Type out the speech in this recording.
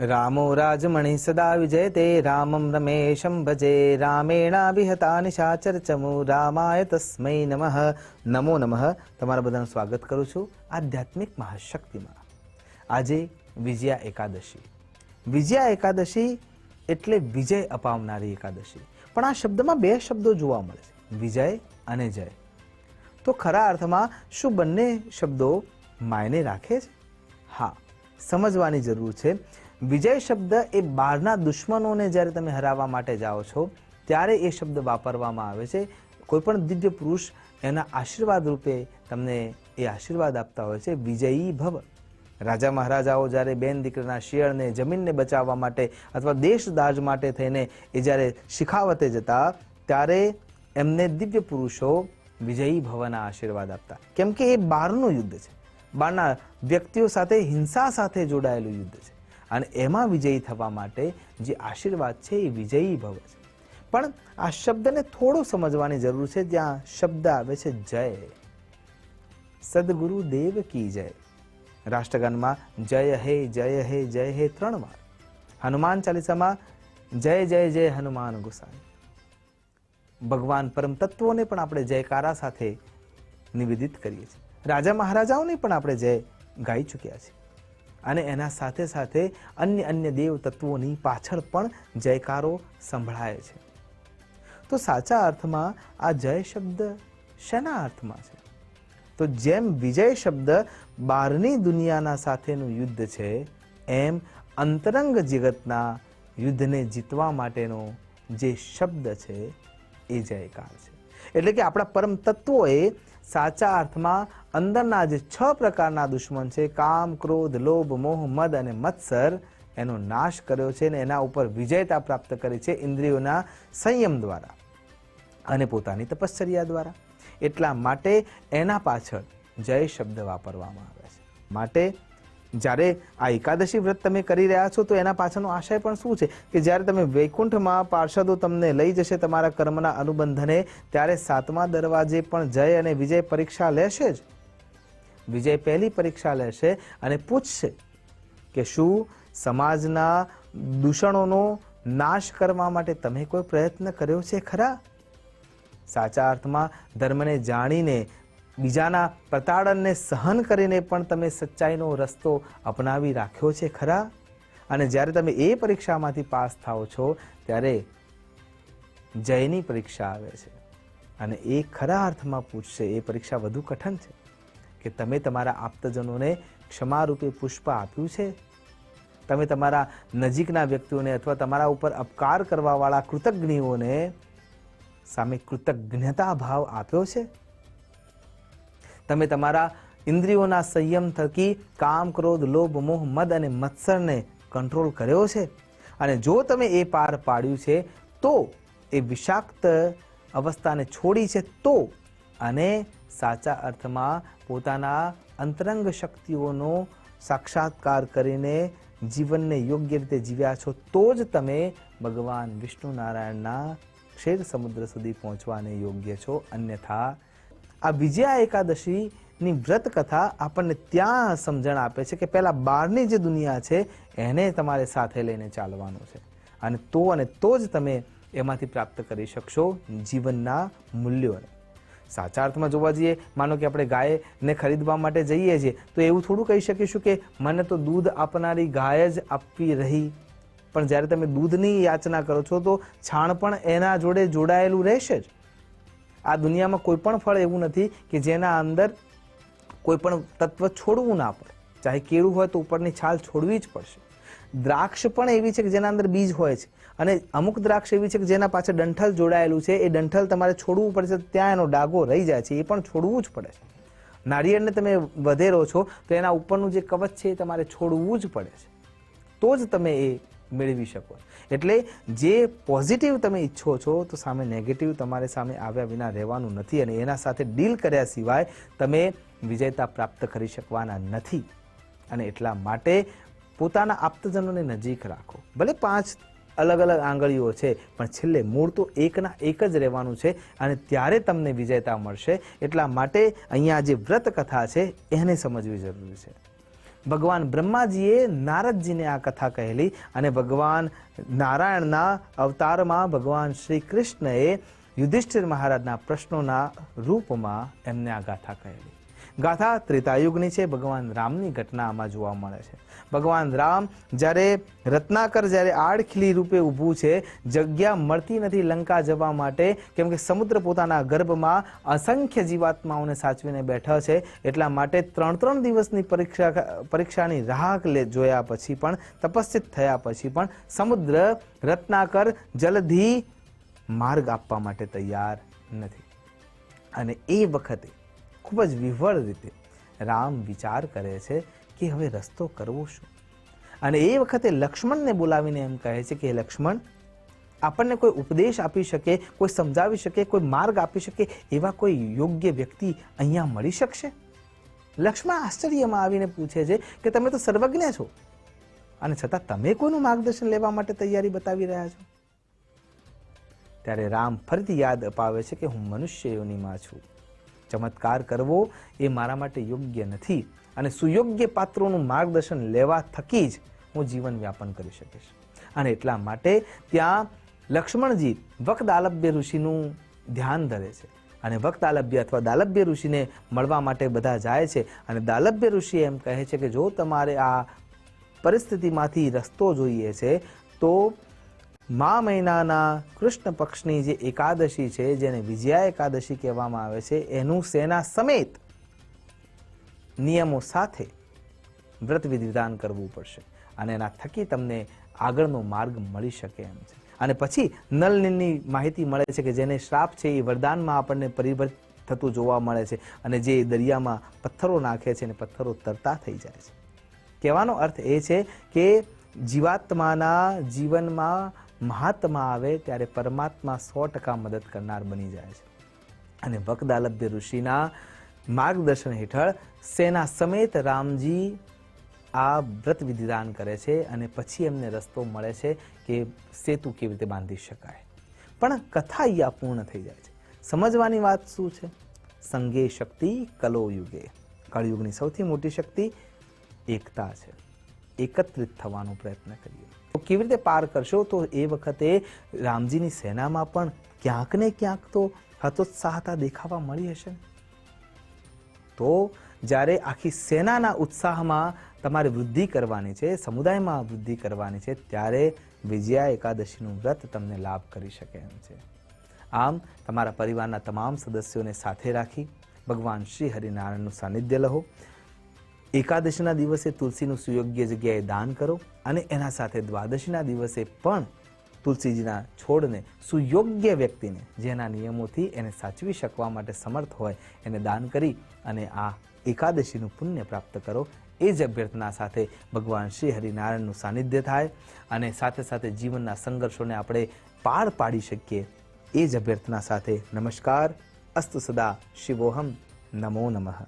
रामो राजमणि सदा विजयते रामं रमेशं भजे रामेणाभिहता निशाचर चमु रामाय तस्मै नमः। नमो नमः। તમારા બધાનું સ્વાગત કરું છું આધ્યાત્મિક મહાશક્તિમાં। આજે વિજયા એકાદશી। વિજયા એકાદશી એટલે વિજય અપાવનારી એકાદશી। પણ આ શબ્દમાં બે શબ્દો જોવા મળે છે, વિજય અને જય। તો ખરા અર્થમાં શું બંને શબ્દો માયને રાખે છે? હા, સમજવાની જરૂર છે। વિજય શબ્દ એ બહારના દુશ્મનોને જ્યારે તમે હરાવવા માટે જાઓ છો ત્યારે એ શબ્દ વાપરવામાં આવે છે। કોઈપણ દિવ્ય પુરુષ એના આશીર્વાદ રૂપે તમને એ આશીર્વાદ આપતા હોય છે, વિજયી ભવ। રાજા મહારાજાઓ જ્યારે બેન દીકરાના શિયળને જમીનને બચાવવા માટે અથવા દેશ દાજ માટે થઈને એ જ્યારે શિખાવતે જતા ત્યારે એમને દિવ્ય પુરુષો વિજયી ભવના આશીર્વાદ આપતા, કેમ કે એ બહારનું યુદ્ધ છે, બહારના વ્યક્તિઓ સાથે હિંસા સાથે જોડાયેલું યુદ્ધ છે અને એમાં વિજયી થવા માટે જે આશીર્વાદ છે એ વિજયી ભવ છે। પણ આ શબ્દને થોડું સમજવાની જરૂર છે। જ્યાં શબ્દ આવે છે જય, સદગુરુ દેવ કી જય। રાષ્ટ્રગાનમાં જય હે જય હે 3 વાર। હનુમાન ચાલીસામાં જય જય જય હનુમાન ગુસાઈ। ભગવાન પરમ તત્વોને પણ આપણે જયકારા સાથે નિવેદિત કરીએ છીએ। રાજા મહારાજાઓને પણ આપણે જય ગાઈ ચૂક્યા છીએ અને એના સાથે સાથે અન્ય દેવ તત્વોની પાછળ પણ જયકારો સંભળાય છે। તો સાચા અર્થમાં આ જય શબ્દ શેના અર્થમાં છે? તો જેમ વિજય શબ્દ બહારની દુનિયાના સાથેનું યુદ્ધ છે, એમ અંતરંગ જગતના યુદ્ધને જીતવા માટેનો જે શબ્દ છે એ જયકાર છે। એટલે કે આપણા પરમ તત્વોએ સાચા અર્થમાં અંદરના જે 6 પ્રકારના દુશ્મન છે, કામ, ક્રોધ, લોભ, મોહ, મદ અને મત્સર, એનો નાશ કર્યો છે અને એના ઉપર વિજયતા પ્રાપ્ત કરી છે ઇન્દ્રિયોના સંયમ દ્વારા અને પોતાની તપશ્ચર્યા દ્વારા। એટલા માટે એના પાછળ જય શબ્દ વાપરવામાં આવે છે। માટે જ્યારે આ એકાદશી વ્રત તમે કરી રહ્યા છો તો એના પાછળનો આશય પણ શું છે કે જ્યારે તમે વૈકુંઠમાં પાર્ષદો તમને લઈ જશે તમારા કર્મના અનુબંધને, ત્યારે 7મા દરવાજે પણ જય અને વિજય પરીક્ષા લેશે જ। વિજય પહેલી પરીક્ષા લેશે અને પૂછશે કે શું સમાજના દૂષણોનો નાશ કરવા માટે તમે કોઈ પ્રયત્ન કર્યો છે ખરા? સાચા અર્થમાં ધર્મને જાણીને બીજાના પ્રતાડનને સહન કરીને પણ તમે સચ્ચાઈનો રસ્તો અપનાવી રાખ્યો છે ખરા? અને જ્યારે તમે એ પરીક્ષામાંથી પાસ થાઓ છો ત્યારે જયની પરીક્ષા આવે છે અને એ ખરા અર્થમાં પૂછશે, એ પરીક્ષા વધુ કઠણ છે કે તમે તમારા આપ્તજનોને ક્ષમારૂપે પુષ્પ આપ્યું છે? તમે તમારા નજીકના વ્યક્તિઓને અથવા તમારા ઉપર અપકાર કરવાવાળા કૃતજ્ઞોને સામે કૃતજ્ઞતા ભાવ આપ્યો છે? તમે તમારા ઇન્દ્રિયોના સંયમ થકી કામ, ક્રોધ, લોભ, મોહ, મદ અને મત્સરને કંટ્રોલ કર્યો છે? અને જો તમે એ પાર પાડ્યું છે તો એ વિષાક્ત અવસ્થાને છોડી છે તો, અને સાચા અર્થમાં પોતાના અંતરંગ શક્તિઓનો સાક્ષાત્કાર કરીને જીવનને યોગ્ય રીતે જીવ્યા છો તો જ તમે ભગવાન વિષ્ણુ નારાયણના ક્ષીર સમુદ્ર સુધી પહોંચવાને યોગ્ય છો। અન્યથા આ વિજયા એકાદશીની વ્રત કથા આપણને ત્યાં સમજણ આપે છે કે પહેલાં બહારની જે દુનિયા છે એને તમારે સાથે લઈને ચાલવાનું છે અને તો જ તમે એમાંથી પ્રાપ્ત કરી શકશો જીવનના મૂલ્યોને। સાચા અર્થમાં જોવા જઈએ, માનો કે આપણે ગાયને ખરીદવા માટે જઈએ છીએ તો એવું થોડું કહી શકીશું કે મને તો દૂધ આપનારી ગાય જ આપવી રહી, પણ જ્યારે તમે દૂધની યાચના કરો છો તો છાણ પણ એના જોડે જોડાયેલું રહેશે જ। આ દુનિયામાં કોઈ પણ ફળ એવું નથી કે જેના અંદર કોઈ પણ તત્વ છોડવું ના પડે। ચાહે કેળું હોય તો ઉપરની છાલ છોડવી જ પડશે। દ્રાક્ષ પણ એવી છે કે જેના અંદર બીજ હોય છે અને અમુક દ્રાક્ષ એવી છે કે જેના પાછળ ડંઠલ જોડાયેલું છે, એ ડંઠલ તમારે છોડવું પડશે, ત્યાં એનો ડાઘો રહી જાય છે, એ પણ છોડવું જ પડે છે। નારિયેળને તમે વધેરો છો તો એના ઉપરનું જે કવચ છે એ તમારે છોડવું જ પડે છે, તો જ તમે એ મેળવી શકો। એટલે જે પોઝિટિવ તમે ઈચ્છો છો તો સામે નેગેટિવ તમારે સામે આવ્યા વિના રહેવાનું નથી અને એના સાથે ડીલ કર્યા સિવાય તમે વિજયતા પ્રાપ્ત કરી શકવાના નથી। અને એટલા માટે પોતાના આપ્તજનોને નજીક રાખો। ભલે 5 અલગ અલગ આંગળીઓ છે પણ છેલ્લે મૂળ તો એકના એક જ રહેવાનું છે અને ત્યારે તમને વિજયતા મળશે। એટલા માટે અહીંયા જે વ્રત કથા છે એને સમજવી જરૂરી છે। ભગવાન બ્રહ્માજીએ નારદજીને આ કથા કહેલી અને ભગવાન નારાયણના અવતારમાં ભગવાન શ્રી કૃષ્ણએ યુધિષ્ઠિર મહારાજના પ્રશ્નોના રૂપમાં એમને આ ગાથા કહેલી. ગાથા ત્રેતાયુગની છે. ભગવાન રામની ઘટના આમાં જોવા મળે છે. ભગવાન રામ જ્યારે રત્નાકર જ્યારે આડખીલી રૂપે ઊભું છે, જગ્યા મળતી નથી લંકા જવા માટે, કેમ કે સમુદ્ર પોતાના ગર્ભમાં અસંખ્ય જીવાત્માઓને સાચવીને બેઠા છે. એટલા માટે 3 દિવસની પરીક્ષાની રાહ જોયા પછી પણ, તપસ્વિત થયા પછી પણ સમુદ્ર રત્નાકર જલધી માર્ગ આપવા માટે તૈયાર નથી. અને એ વખતે ખૂબ જ વિહવળ રીતે રામ વિચાર કરે છે કે હવે રસ્તો કરવો શું. અને એ વખતે લક્ષ્મણને બોલાવીને એમ કહે છે કે લક્ષ્મણ, આપણને કોઈ ઉપદેશ આપી શકે, કોઈ સમજાવી શકે, કોઈ માર્ગ આપી શકે એવા કોઈ યોગ્ય વ્યક્તિ અહીંયા મળી શકશે? લક્ષ્મણ આશ્ચર્યમાં આવીને પૂછે છે કે તમે તો સર્વજ્ઞ છો અને છતાં તમે કોઈનું માર્ગદર્શન લેવા માટે તૈયારી બતાવી રહ્યા છો? ત્યારે રામ ફરીથી યાદ અપાવે છે કે હું મનુષ્ય યોનિમાં છું. ચમત્કાર કરવો એ મારા માટે યોગ્ય નથી અને સુયોગ્ય પાત્રોનું માર્ગદર્શન લેવા થકી જ હું જીવન વ્યાપન કરી શકીશ. અને એટલા માટે ત્યાં લક્ષ્મણજી વક્દાલભ્ય ઋષિનું ધ્યાન ધરે છે અને વક્દાલભ્ય અથવા દાલભ્ય ઋષિને મળવા માટે બધા જાય છે. અને દાલભ્ય ઋષિ એમ કહે છે કે જો તમારે આ પરિસ્થિતિમાંથી રસ્તો જોઈએ છે તો મા મહિનાના કૃષ્ણ પક્ષની જે એકાદશી છે, જેને વિજયા એકાદશી કહેવામાં આવે છે, એનું સેના સમેત નિયમો સાથે વ્રત વિધિદાન કરવું પડશે અને એના થકી તમને આગળનો માર્ગ મળી શકે એમ છે. અને પછી નલની માહિતી મળે છે કે જેને શ્રાપ છે એ વરદાનમાં આપણને પરિવર્તિત થતું જોવા મળે છે અને જે દરિયામાં પથ્થરો નાખે છે અને પથ્થરો તરતા થઈ જાય છે. કહેવાનો અર્થ એ છે કે જીવાત્માના જીવનમાં મહાત્મા આવે ત્યારે પરમાત્મા 100% મદદ કરનાર બની જાય છે. અને વક્દાલભ્ય ઋષિના માર્ગદર્શન હેઠળ સેના સમેત રામજી આ વ્રત વિધિદાન કરે છે અને પછી એમને રસ્તો મળે છે કે સેતુ કેવી રીતે બાંધી શકાય. પણ કથા અહીંયા પૂર્ણ થઈ જાય છે. સમજવાની વાત શું છે? સંગે શક્તિ કલો યુગે. કળયુગની સૌથી મોટી શક્તિ એકતા છે. એકત્રિત થવાનો પ્રયત્ન કરીએ તો કેવી રીતે પાર કરશો? તો એ વખતે રામજીની સેનામાં પણ ક્યાંક ને ક્યાંક તો હતોત્સાહતા દેખાવા મળી હશે. તો જ્યારે આખી સેનાના ઉત્સાહમાં તમારે વૃદ્ધિ કરવાની છે, સમુદાયમાં વૃદ્ધિ કરવાની છે, ત્યારે વિજયા એકાદશીનું વ્રત તમને લાભ કરી શકે એમ છે. આમ તમારા પરિવારના તમામ સદસ્યોને સાથે રાખી ભગવાન શ્રી હરિનારાયણનું સાનિધ્ય લો. એકાદશીના દિવસે તુલસીનું સુયોગ્ય જગ્યાએ દાન કરો અને એના સાથે દ્વાદશીના દિવસે પણ તુલસીજીના છોડને સુયોગ્ય વ્યક્તિને જેના નિયમોથી એને સાચવી શકવા માટે સમર્થ હોય એને દાન કરી અને આ એકાદશીનું પુણ્ય પ્રાપ્ત કરો. એ જ અભ્યર્થના સાથે ભગવાન શ્રી હરિનારાયણનું સાનિધ્ય થાય અને સાથે સાથે જીવનના સંઘર્ષોને આપણે પાર પાડી શકીએ. એ જ અભ્યર્થના સાથે નમસ્કાર. અસ્તુ સદા શિવોહમ. નમો નમઃ.